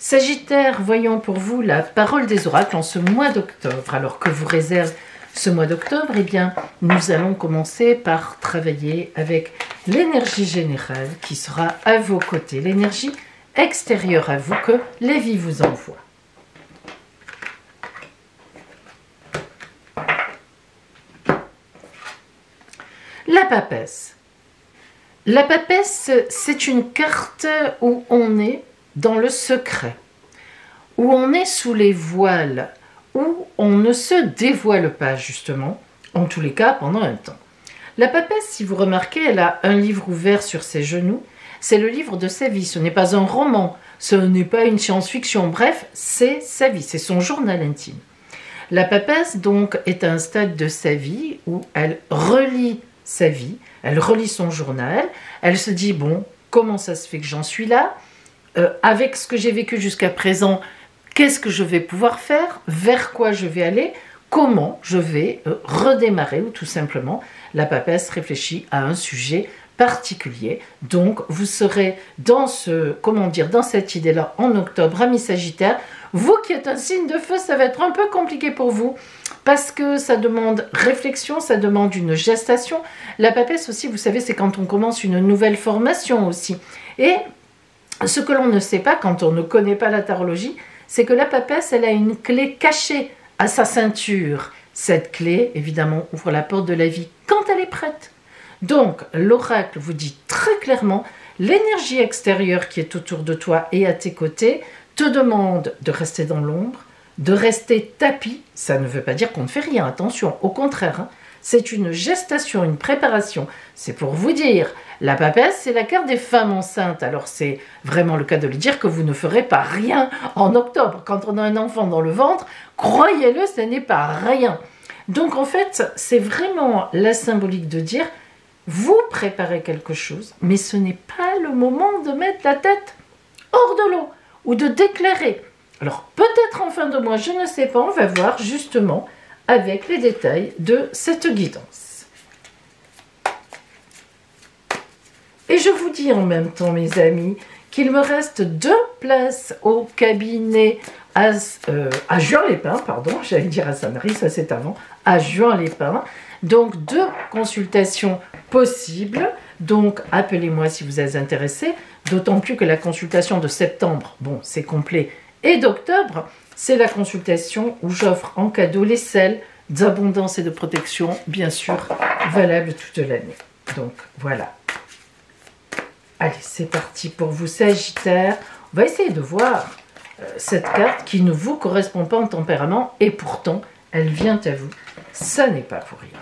Sagittaire, voyons pour vous la parole des oracles en ce mois d'octobre. Alors que vous réserve ce mois d'octobre, eh bien, nous allons commencer par travailler avec l'énergie générale qui sera à vos côtés, l'énergie extérieure à vous que la vie vous envoie. La papesse. La papesse, c'est une carte où on est dans le secret, où on est sous les voiles, où on ne se dévoile pas justement, en tous les cas pendant un temps. La papesse, si vous remarquez, elle a un livre ouvert sur ses genoux, c'est le livre de sa vie, ce n'est pas un roman, ce n'est pas une science-fiction, bref, c'est sa vie, c'est son journal intime. La papesse donc est à un stade de sa vie où elle relit sa vie, elle relit son journal, elle se dit bon, comment ça se fait que j'en suis là, avec ce que j'ai vécu jusqu'à présent, qu'est-ce que je vais pouvoir faire, vers quoi je vais aller, comment je vais redémarrer, ou tout simplement la papesse réfléchit à un sujet particulier. Donc vous serez dans dans cette idée-là en octobre, amis Sagittaire. Vous qui êtes un signe de feu, ça va être un peu compliqué pour vous parce que ça demande réflexion, ça demande une gestation. La papesse aussi, vous savez, c'est quand on commence une nouvelle formation aussi. Et ce que l'on ne sait pas quand on ne connaît pas la tarologie, c'est que la papesse, elle a une clé cachée à sa ceinture. Cette clé, évidemment, ouvre la porte de la vie quand elle est prête. Donc, l'oracle vous dit très clairement, l'énergie extérieure qui est autour de toi et à tes côtés te demande de rester dans l'ombre, de rester tapis. Ça ne veut pas dire qu'on ne fait rien, attention, au contraire, hein. C'est une gestation, une préparation. C'est pour vous dire, la papesse, c'est la carte des femmes enceintes. Alors c'est vraiment le cas de le dire que vous ne ferez pas rien en octobre. Quand on a un enfant dans le ventre, croyez-le, ce n'est pas rien. Donc en fait, c'est vraiment la symbolique de dire, vous préparez quelque chose, mais ce n'est pas le moment de mettre la tête hors de l'eau ou de déclarer. Alors peut-être en fin de mois, je ne sais pas, on va voir justement avec les détails de cette guidance. Et je vous dis en même temps, mes amis, qu'il me reste 2 places au cabinet à Juan-les-Pins, pardon, j'allais dire à Sainte-Marie, ça c'est avant, à Juan-les-Pins. Donc 2 consultations possibles, donc appelez-moi si vous êtes intéressés, d'autant plus que la consultation de septembre, bon c'est complet, et d'octobre, c'est la consultation où j'offre en cadeau les sels d'abondance et de protection, bien sûr, valables toute l'année. Donc, voilà. Allez, c'est parti pour vous, Sagittaire. On va essayer de voir cette carte qui ne vous correspond pas en tempérament, et pourtant, elle vient à vous. Ça n'est pas pour rien.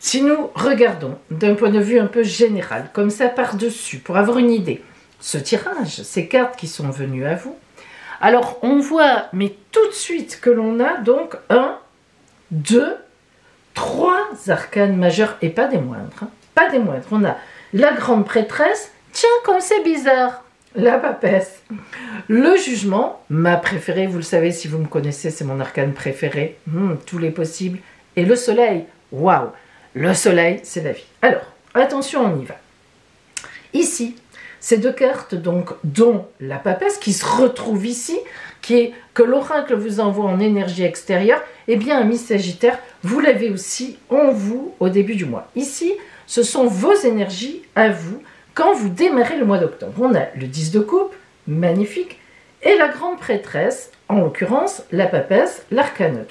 Si nous regardons d'un point de vue un peu général, comme ça par-dessus, pour avoir une idée, ce tirage, ces cartes qui sont venues à vous, alors on voit, mais tout de suite, que l'on a donc 1, 2, 3 arcanes majeurs, et pas des moindres. Hein, pas des moindres. On a la grande prêtresse, tiens, comme c'est bizarre, la papesse. Le jugement, ma préférée, vous le savez si vous me connaissez, c'est mon arcane préféré, tous les possibles. Et le soleil, waouh, le soleil, c'est la vie. Alors, attention, on y va. Ici, ces 2 cartes, donc, dont la papesse, qui se retrouve ici, que l'oracle vous envoie en énergie extérieure, eh bien, ami Sagittaire, vous l'avez aussi en vous au début du mois. Ici, ce sont vos énergies à vous quand vous démarrez le mois d'octobre. On a le 10 de coupe, magnifique, et la grande prêtresse, en l'occurrence, la papesse, l'arcane 2.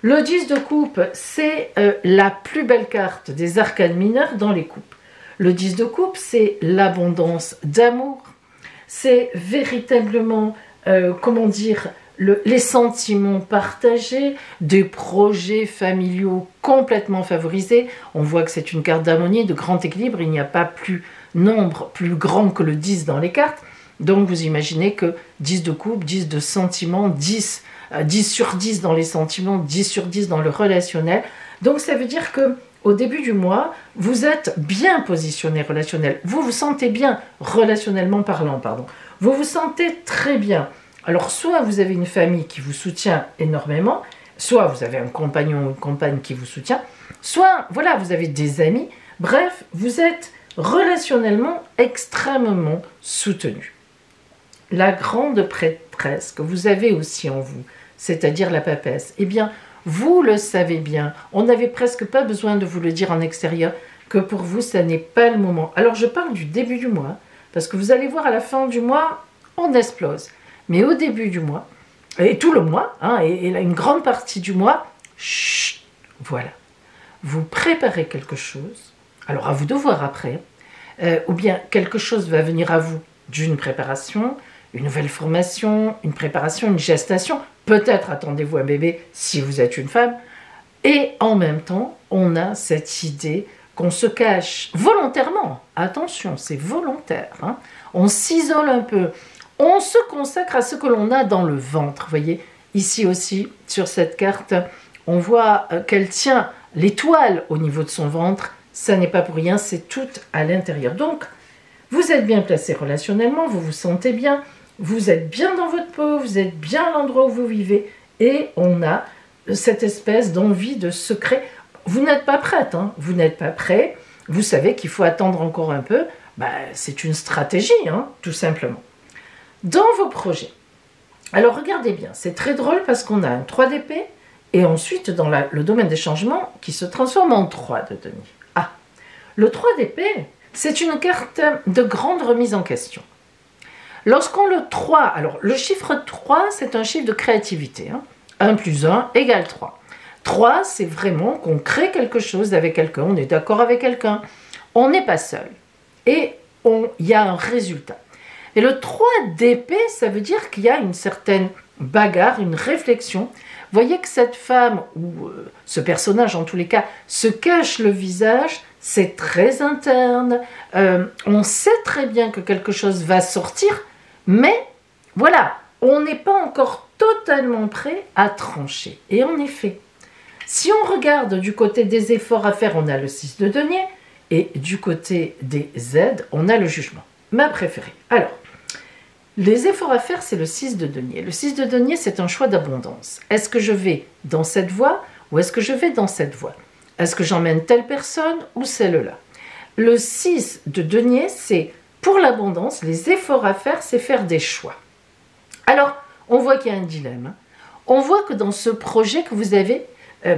Le 10 de coupe, c'est la plus belle carte des arcanes mineurs dans les coupes. Le 10 de coupe, c'est l'abondance d'amour, c'est véritablement, les sentiments partagés, des projets familiaux complètement favorisés. On voit que c'est une carte d'harmonie, de grand équilibre, il n'y a pas nombre plus grand que le 10 dans les cartes. Donc vous imaginez que 10 de coupe, 10 de sentiments, 10 sur 10 dans les sentiments, 10 sur 10 dans le relationnel. Donc ça veut dire que au début du mois, vous êtes bien positionné relationnel. Vous vous sentez bien, relationnellement parlant, pardon. Vous vous sentez très bien. Alors, soit vous avez une famille qui vous soutient énormément, soit vous avez un compagnon ou une compagne qui vous soutient, soit, voilà, vous avez des amis. Bref, vous êtes relationnellement extrêmement soutenu. La grande prêtresse que vous avez aussi en vous, c'est-à-dire la papesse, eh bien, vous le savez bien, on n'avait presque pas besoin de vous le dire en extérieur, que pour vous, ça n'est pas le moment. Alors, je parle du début du mois, parce que vous allez voir à la fin du mois, on explose. Mais au début du mois, et tout le mois, hein, et une grande partie du mois, chut, voilà. Vous préparez quelque chose, alors à vous de voir après, ou bien quelque chose va venir à vous d'une préparation, une nouvelle formation, une préparation, une gestation, peut-être attendez-vous un bébé si vous êtes une femme, et en même temps, on a cette idée qu'on se cache volontairement, attention, c'est volontaire, hein. On s'isole un peu, on se consacre à ce que l'on a dans le ventre, vous voyez, ici aussi, sur cette carte, on voit qu'elle tient l'étoile au niveau de son ventre, ça n'est pas pour rien, c'est tout à l'intérieur. Donc, vous êtes bien placé relationnellement, vous vous sentez bien, vous êtes bien dans votre peau, vous êtes bien à l'endroit où vous vivez, et on a cette espèce d'envie de secret. Vous n'êtes pas prête, hein, vous n'êtes pas prêt, vous savez qu'il faut attendre encore un peu, c'est une stratégie, hein, tout simplement. Dans vos projets, alors regardez bien, c'est très drôle parce qu'on a un 3 d'épée, et ensuite dans le domaine des changements qui se transforme en 3 de denier. Ah, le 3 d'épée, c'est une carte de grande remise en question. Lorsqu'on le 3, alors le chiffre 3, c'est un chiffre de créativité. Hein. 1 plus 1 égale 3. 3, c'est vraiment qu'on crée quelque chose avec quelqu'un, on est d'accord avec quelqu'un, on n'est pas seul. Et il y a un résultat. Et le 3 d'épée, ça veut dire qu'il y a une certaine bagarre, une réflexion. Vous voyez que cette femme, ou ce personnage en tous les cas, se cache le visage, c'est très interne, on sait très bien que quelque chose va sortir, mais voilà, on n'est pas encore totalement prêt à trancher. Et en effet, si on regarde du côté des efforts à faire, on a le 6 de denier, et du côté des aides, on a le jugement. Ma préférée. Alors, les efforts à faire, c'est le 6 de denier. Le 6 de denier, c'est un choix d'abondance. Est-ce que je vais dans cette voie ou est-ce que je vais dans cette voie? Est-ce que j'emmène telle personne ou celle-là? Le 6 de denier, c'est pour l'abondance, les efforts à faire, c'est faire des choix. Alors, on voit qu'il y a un dilemme. On voit que dans ce projet que vous avez,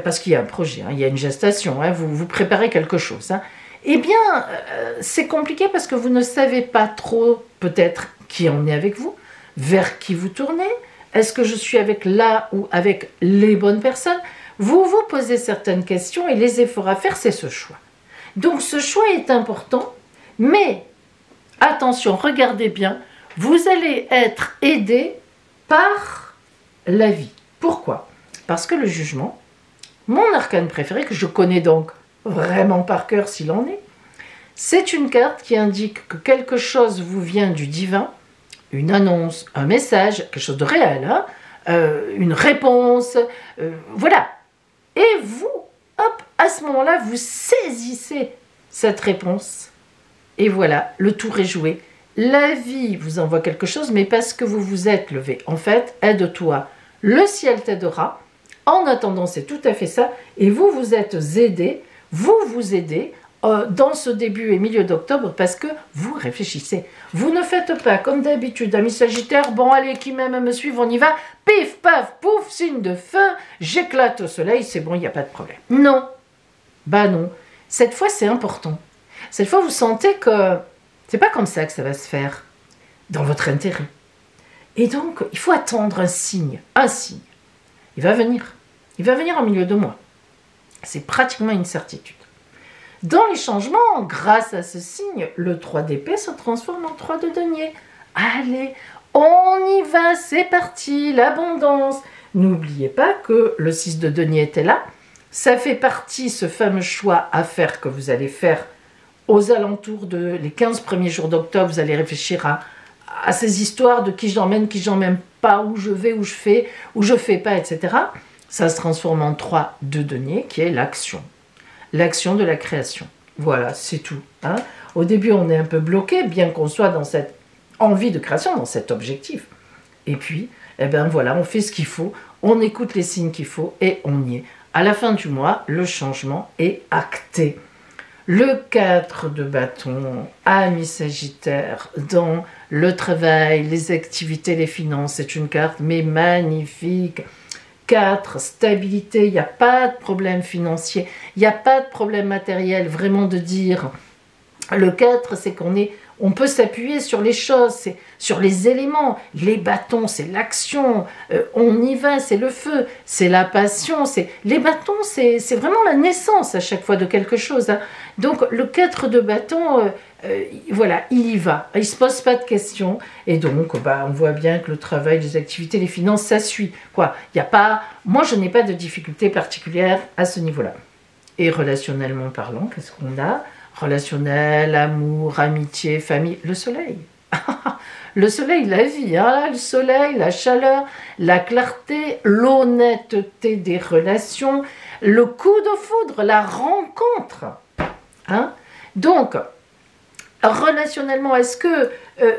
parce qu'il y a un projet, hein, il y a une gestation, hein, vous préparez quelque chose, hein, eh bien, c'est compliqué parce que vous ne savez pas trop, peut-être, qui en est avec vous, vers qui vous tournez, est-ce que je suis avec là ou avec les bonnes personnes? Vous vous posez certaines questions et les efforts à faire, c'est ce choix. Donc ce choix est important, mais attention, regardez bien, vous allez être aidé par la vie. Pourquoi? Parce que le jugement, mon arcane préféré, que je connais donc vraiment par cœur s'il en est, c'est une carte qui indique que quelque chose vous vient du divin, une annonce, un message, quelque chose de réel, hein, une réponse, voilà. Et vous, hop, à ce moment-là, vous saisissez cette réponse. Et voilà, le tour est joué. La vie vous envoie quelque chose, mais parce que vous vous êtes levé. En fait, aide-toi, le ciel t'aidera. En attendant, c'est tout à fait ça. Et vous, vous êtes aidé, vous vous aidez dans ce début et milieu d'octobre parce que vous réfléchissez. Vous ne faites pas comme d'habitude, amis Sagittaires, bon allez, qui m'aime me suivre, on y va, pif, paf, pouf, signe de feu, j'éclate au soleil, c'est bon, il n'y a pas de problème. Non, bah non, cette fois c'est important. Cette fois vous sentez que c'est pas comme ça que ça va se faire, dans votre intérêt. Et donc, il faut attendre un signe, il va venir en milieu de mois. C'est pratiquement une certitude. Dans les changements, grâce à ce signe, le 3 d'épée se transforme en 3 de denier. Allez, on y va, c'est parti, l'abondance. N'oubliez pas que le 6 de denier était là. Ça fait partie, ce fameux choix à faire que vous allez faire aux alentours de les 15 premiers jours d'octobre. Vous allez réfléchir à ces histoires de qui j'emmène pas, où je vais, où je fais pas, etc. Ça se transforme en 3 de denier, qui est l'action. L'action de la création. Voilà, c'est tout. Hein. Au début, on est un peu bloqué, bien qu'on soit dans cette envie de création, dans cet objectif. Et puis, eh ben voilà, on fait ce qu'il faut, on écoute les signes qu'il faut et on y est. À la fin du mois, le changement est acté. Le 4 de bâton, ami Sagittaire, dans le travail, les activités, les finances, c'est une carte mais magnifique. 4, stabilité, il n'y a pas de problème financier, il n'y a pas de problème matériel, vraiment de dire. Le 4, c'est on peut s'appuyer sur les choses, c'est sur les éléments. Les bâtons, c'est l'action. On y va, c'est le feu. C'est la passion. Les bâtons, c'est vraiment la naissance à chaque fois de quelque chose. Hein. Donc, le 4 de bâton, voilà, il y va. Il ne se pose pas de questions. Et donc, on voit bien que le travail, les activités, les finances, ça suit. Quoi. Y a pas, moi, je n'ai pas de difficulté particulière à ce niveau-là. Et relationnellement parlant, qu'est-ce qu'on a ? Relationnel, amour, amitié, famille, le soleil. Le soleil, la vie, hein, le soleil, la chaleur, la clarté, l'honnêteté des relations, le coup de foudre, la rencontre. Hein? Donc, relationnellement, est-ce que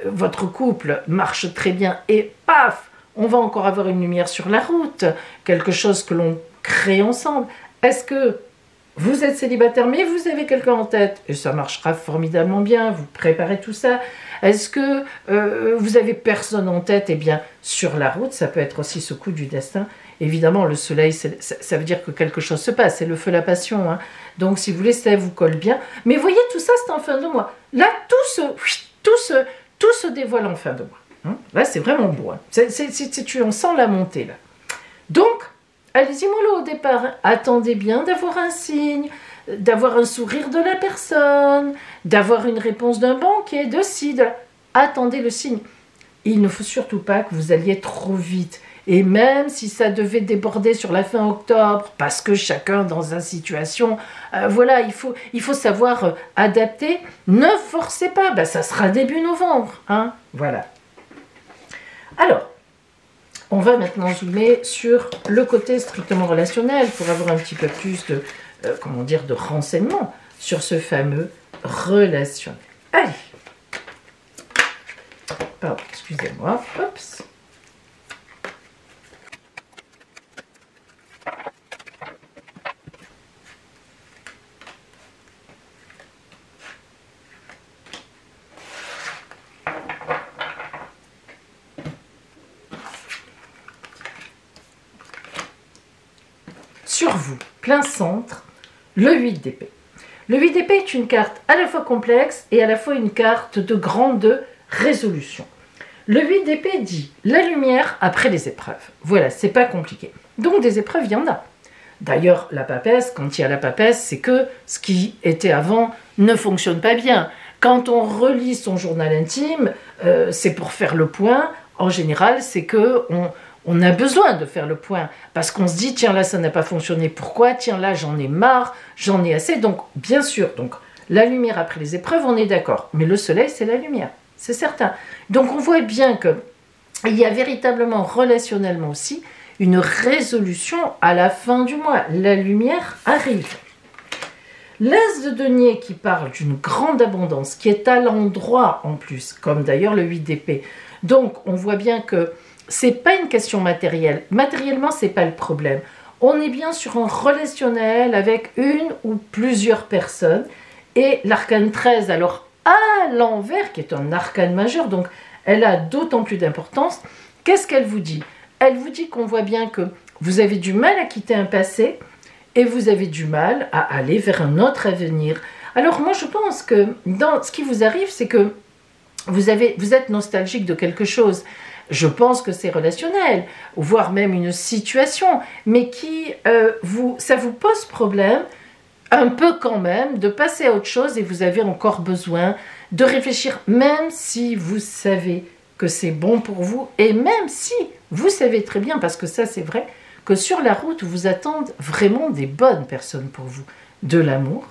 votre couple marche très bien et paf, on va encore avoir une lumière sur la route, quelque chose que l'on crée ensemble. Est-ce que vous êtes célibataire, mais vous avez quelqu'un en tête, et ça marchera formidablement bien, vous préparez tout ça. Est-ce que vous avez personne en tête? Eh bien, sur la route, ça peut être aussi ce coup du destin. Évidemment, le soleil, ça veut dire que quelque chose se passe, c'est le feu, la passion. Hein. Donc, si vous voulez, ça vous colle bien. Mais voyez, tout ça, c'est en fin de mois. Là, tout se dévoile en fin de mois. Hein. Là, c'est vraiment beau. Hein. On sent la montée, là. Donc, allez-y mollo au départ, hein. Attendez bien d'avoir un signe, d'avoir un sourire de la personne, d'avoir une réponse d'un banquier, de ci, de là. Attendez le signe. Il ne faut surtout pas que vous alliez trop vite. Et même si ça devait déborder sur la fin octobre, parce que chacun dans sa situation, voilà, il faut savoir adapter. Ne forcez pas, ça sera début novembre. Hein, voilà. Alors, on va maintenant zoomer sur le côté strictement relationnel pour avoir un petit peu plus de, de renseignements sur ce fameux relationnel. Allez. Pardon, excusez-moi. Oups. Sur vous, plein centre, le 8 d'épée. Le 8 d'épée est une carte à la fois complexe et à la fois une carte de grande résolution. Le 8 d'épée dit la lumière après les épreuves. Voilà, c'est pas compliqué. Donc des épreuves, il y en a. D'ailleurs, la papesse, quand il y a la papesse, c'est que ce qui était avant ne fonctionne pas bien. Quand on relit son journal intime, c'est pour faire le point. En général, c'est que on a besoin de faire le point parce qu'on se dit tiens là ça n'a pas fonctionné, pourquoi, tiens là j'en ai marre, j'en ai assez. Donc bien sûr, donc la lumière après les épreuves, on est d'accord, mais le soleil c'est la lumière, c'est certain. Donc on voit bien que il y a véritablement relationnellement aussi une résolution à la fin du mois, la lumière arrive. L'As de denier qui parle d'une grande abondance, qui est à l'endroit en plus, comme d'ailleurs le 8 d'épée. Donc on voit bien que c'est pas une question matérielle. Matériellement, c'est pas le problème. On est bien sur un relationnel avec une ou plusieurs personnes. Et l'arcane 13, alors à l'envers, qui est un arcane majeur, donc elle a d'autant plus d'importance. Qu'est-ce qu'elle vous dit? Elle vous dit qu'on voit bien que vous avez du mal à quitter un passé et vous avez du mal à aller vers un autre avenir. Alors moi, je pense que dans ce qui vous arrive, c'est que vous êtes nostalgique de quelque chose. Je pense que c'est relationnel, voire même une situation, mais qui ça vous pose problème, un peu quand même, de passer à autre chose et vous avez encore besoin de réfléchir, même si vous savez que c'est bon pour vous et même si vous savez très bien, parce que ça c'est vrai, que sur la route vous attendent vraiment des bonnes personnes pour vous, de l'amour,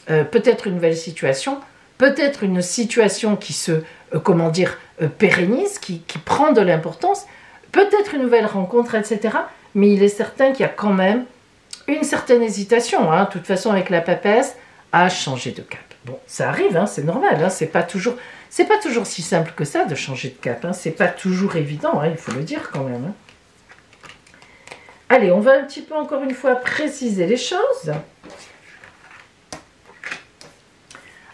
peut-être une nouvelle situation, peut-être une situation qui se, pérennise, qui prend de l'importance, peut-être une nouvelle rencontre, etc. Mais il est certain qu'il y a quand même une certaine hésitation, hein, de toute façon avec la papesse, à changer de cap. Bon, ça arrive, hein, c'est normal, hein, c'est pas toujours si simple que ça de changer de cap, hein, c'est pas toujours évident, hein, il faut le dire quand même. Hein. Allez, on va un petit peu encore une fois préciser les choses.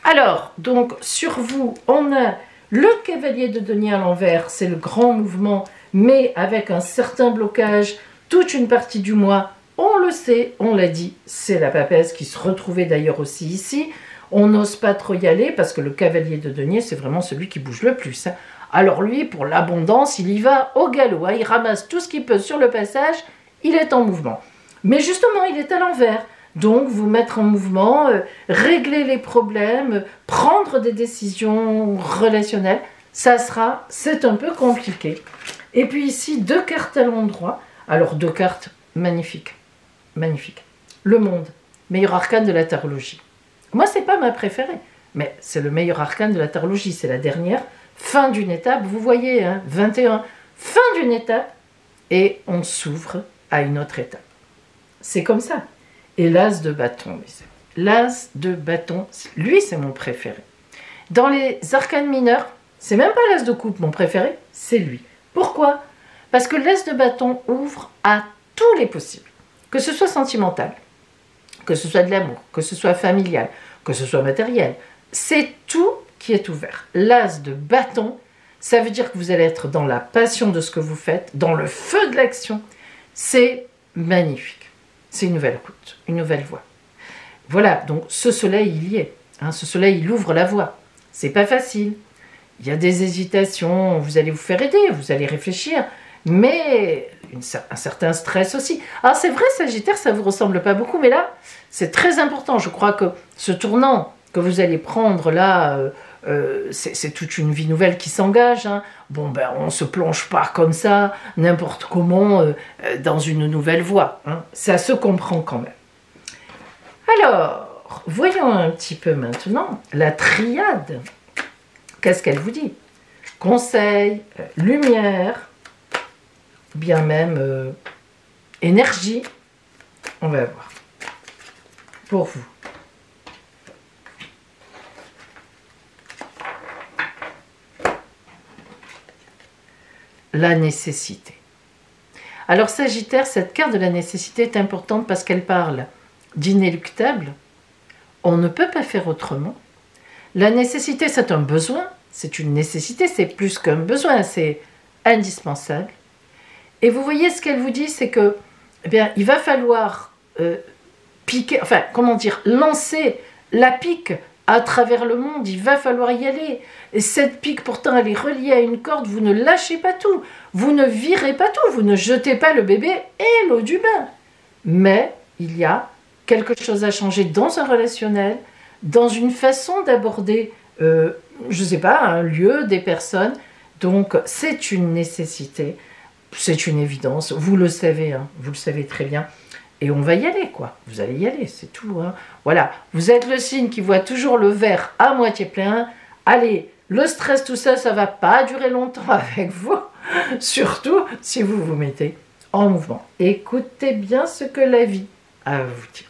Alors, donc, sur vous, on a le cavalier de denier à l'envers, c'est le grand mouvement, mais avec un certain blocage, toute une partie du mois, on le sait, on l'a dit, c'est la papesse qui se retrouvait d'ailleurs aussi ici. On n'ose pas trop y aller parce que le cavalier de denier, c'est vraiment celui qui bouge le plus. Hein. Alors lui, pour l'abondance, il y va au galop. Hein. Il ramasse tout ce qu'il peut sur le passage, il est en mouvement. Mais justement, il est à l'envers. Donc, vous mettre en mouvement, régler les problèmes, prendre des décisions relationnelles, c'est un peu compliqué. Et puis ici, 2 cartes à l'endroit. Alors, 2 cartes magnifiques. Magnifiques. Le monde, meilleur arcane de la tarologie. Moi, c'est pas ma préférée, mais c'est le meilleur arcane de la tarologie. C'est la dernière, fin d'une étape. Vous voyez, hein, 21, fin d'une étape, et on s'ouvre à une autre étape. C'est comme ça. Et l'as de bâton, l'as de bâton, lui, c'est mon préféré. Dans les arcanes mineurs, c'est même pas l'as de coupe, mon préféré, c'est lui. Pourquoi? Parce que l'as de bâton ouvre à tous les possibles. Que ce soit sentimental, que ce soit de l'amour, que ce soit familial, que ce soit matériel. C'est tout qui est ouvert. L'as de bâton, ça veut dire que vous allez être dans la passion de ce que vous faites, dans le feu de l'action. C'est magnifique. C'est une nouvelle route, une nouvelle voie. Voilà, donc ce soleil, il y est. Hein, ce soleil, il ouvre la voie. C'est pas facile. Il y a des hésitations, vous allez vous faire aider, vous allez réfléchir, mais un certain stress aussi. Alors c'est vrai, Sagittaire, ça ne vous ressemble pas beaucoup, mais là, c'est très important. Je crois que ce tournant que vous allez prendre là, c'est toute une vie nouvelle qui s'engage. Hein. Bon, ben, on ne se plonge pas comme ça, n'importe comment, dans une nouvelle voie. Hein. Ça se comprend quand même. Alors, voyons un petit peu maintenant la triade. Qu'est-ce qu'elle vous dit? Conseil, lumière, bien même énergie. On va voir. Pour vous. La nécessité. Alors Sagittaire, cette carte de la nécessité est importante parce qu'elle parle d'inéluctable. On ne peut pas faire autrement. La nécessité, c'est un besoin, c'est une nécessité, c'est plus qu'un besoin, c'est indispensable. Et vous voyez ce qu'elle vous dit, c'est que, eh bien, il va falloir piquer, enfin, comment dire, lancer la pique à travers le monde, il va falloir y aller. Et cette pique, pourtant, elle est reliée à une corde, vous ne lâchez pas tout, vous ne virez pas tout, vous ne jetez pas le bébé et l'eau du bain. Mais il y a quelque chose à changer dans un relationnel, dans une façon d'aborder, je ne sais pas, un lieu, des personnes. Donc, c'est une nécessité, c'est une évidence, vous le savez, hein, vous le savez très bien. Et on va y aller, quoi. Vous allez y aller, c'est tout. Hein. Voilà, vous êtes le signe qui voit toujours le verre à moitié plein. Allez, le stress, tout ça, ça ne va pas durer longtemps avec vous. Surtout si vous vous mettez en mouvement. Écoutez bien ce que la vie a à vous dire.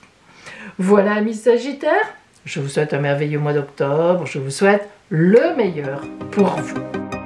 Voilà, amis Sagittaires. Je vous souhaite un merveilleux mois d'octobre. Je vous souhaite le meilleur pour vous.